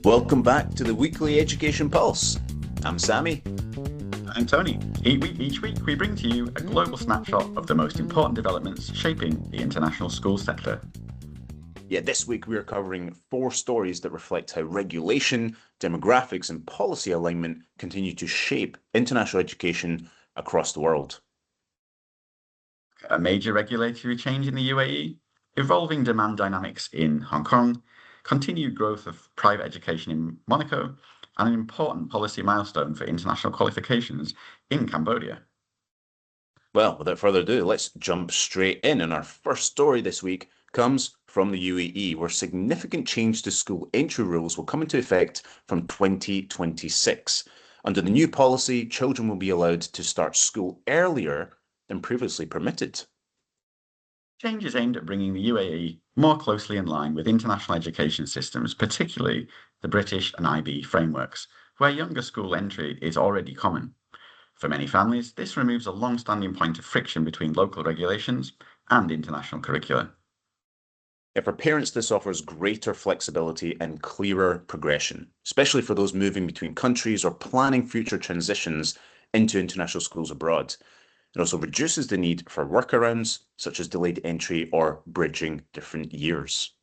Welcome back to the weekly Education Pulse. I'm Sammy. I'm Tony. Each week, we bring to you a global snapshot of the most important developments shaping the international school sector. Yeah, this week we are covering 4 stories that reflect how regulation, demographics, and policy alignment continue to shape international education across the world. A major regulatory change in the UAE, evolving demand dynamics in Hong Kong, continued growth of private education in Monaco, and an important policy milestone for international qualifications in Cambodia. Well, without further ado, let's jump straight in. And our first story this week comes from the UAE, where significant change to school entry rules will come into effect from 2026. Under the new policy, children will be allowed to start school earlier than previously permitted. Changes aimed at bringing the UAE more closely in line with international education systems, particularly the British and IB frameworks, where younger school entry is already common. For many families, this removes a long-standing point of friction between local regulations and international curricula. For parents, this offers greater flexibility and clearer progression, especially for those moving between countries or planning future transitions into international schools abroad. It also reduces the need for workarounds, such as delayed entry or bridging different years.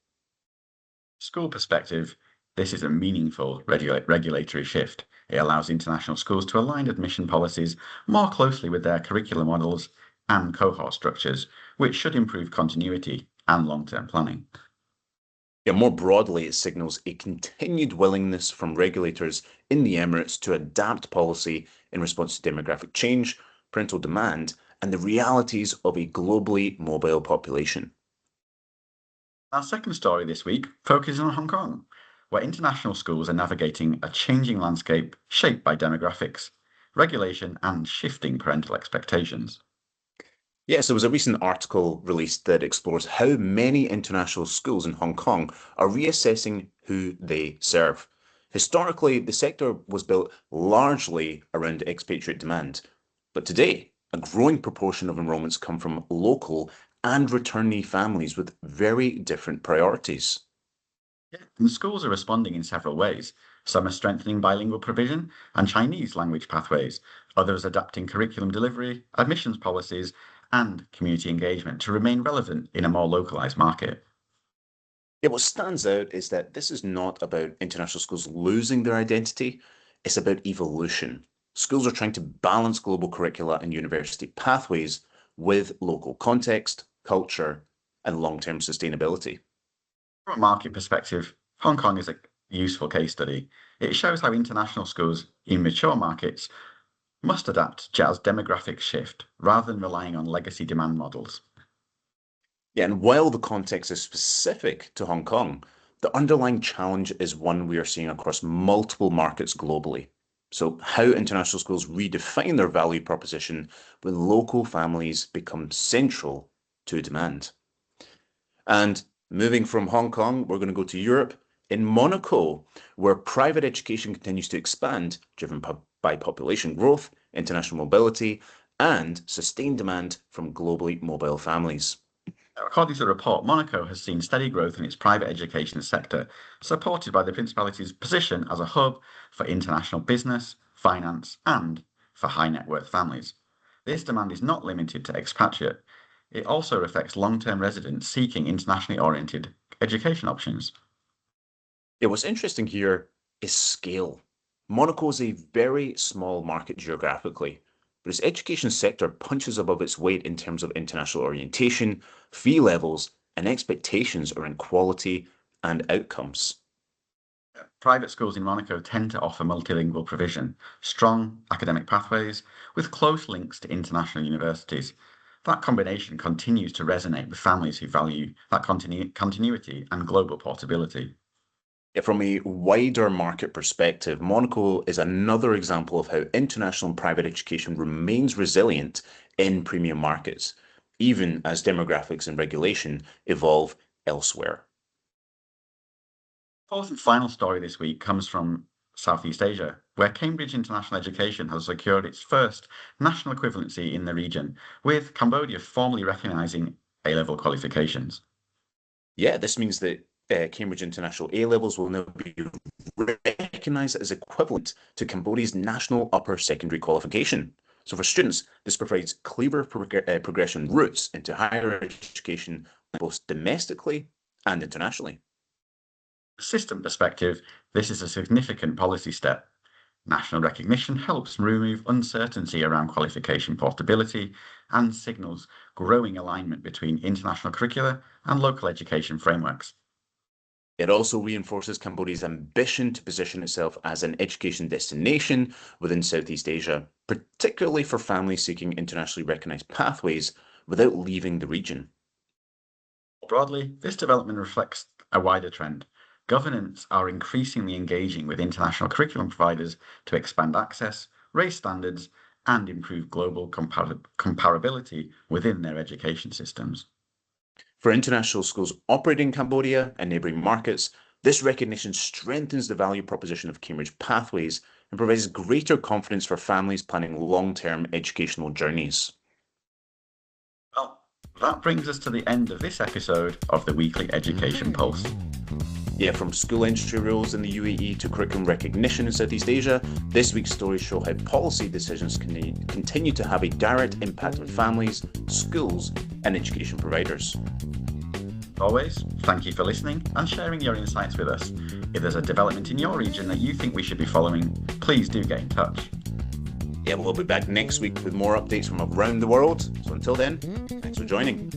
School perspective, this is a meaningful regulatory shift. It allows international schools to align admission policies more closely with their curriculum models and cohort structures, which should improve continuity and long-term planning. More broadly, it signals a continued willingness from regulators in the Emirates to adapt policy in response to demographic change, parental demand, and the realities of a globally mobile population. Our second story this week focuses on Hong Kong, where international schools are navigating a changing landscape shaped by demographics, regulation, and shifting parental expectations. Yes, there was a recent article released that explores how many international schools in Hong Kong are reassessing who they serve. Historically, the sector was built largely around expatriate demand, but today, a growing proportion of enrolments come from local and returnee families with very different priorities. Yeah, and schools are responding in several ways. Some are strengthening bilingual provision and Chinese language pathways, others adapting curriculum delivery, admissions policies, and community engagement to remain relevant in a more localized market. What stands out is that this is not about international schools losing their identity, it's about evolution. Schools are trying to balance global curricula and university pathways with local context, culture, and long-term sustainability. From a market perspective, Hong Kong is a useful case study. It shows how international schools in mature markets must adapt as demographics shift rather than relying on legacy demand models. And while the context is specific to Hong Kong, the underlying challenge is one we are seeing across multiple markets globally. So, how international schools redefine their value proposition when local families become central to demand. And moving from Hong Kong, we're going to go to Europe, in Monaco, where private education continues to expand, driven by population growth, international mobility, and sustained demand from globally mobile families. According to the report, Monaco has seen steady growth in its private education sector, supported by the Principality's position as a hub for international business, finance, and for high net worth families. This demand is not limited to expatriate. It also reflects long-term residents seeking internationally oriented education options. What's interesting here is scale. Monaco is a very small market geographically, but its education sector punches above its weight in terms of international orientation, fee levels, and expectations around quality and outcomes. Private schools in Monaco tend to offer multilingual provision, strong academic pathways, with close links to international universities. That combination continues to resonate with families who value that continuity and global portability. From a wider market perspective, Monaco is another example of how international and private education remains resilient in premium markets, even as demographics and regulation evolve elsewhere. Fourth and final story this week comes from Southeast Asia, where Cambridge International Education has secured its first national equivalency in the region, with Cambodia formally recognising A-level qualifications. This means that Cambridge International A-levels will now be recognised as equivalent to Cambodia's national upper secondary qualification. So for students, this provides clearer progression routes into higher education, both domestically and internationally. From a system perspective, this is a significant policy step. National recognition helps remove uncertainty around qualification portability and signals growing alignment between international curricula and local education frameworks. It also reinforces Cambodia's ambition to position itself as an education destination within Southeast Asia, particularly for families seeking internationally recognized pathways without leaving the region. Broadly, this development reflects a wider trend. Governments are increasingly engaging with international curriculum providers to expand access, raise standards, and improve global comparability within their education systems. For international schools operating in Cambodia and neighbouring markets, this recognition strengthens the value proposition of Cambridge Pathways and provides greater confidence for families planning long-term educational journeys. Well, that brings us to the end of this episode of the Weekly Education Pulse. Yeah, from school entry rules in the UAE to curriculum recognition in Southeast Asia, this week's stories show how policy decisions can continue to have a direct impact on families, schools, and education providers. Always, thank you for listening and sharing your insights with us. If there's a development in your region that you think we should be following, please do get in touch. Yeah, we'll be back next week with more updates from around the world. So until then, thanks for joining.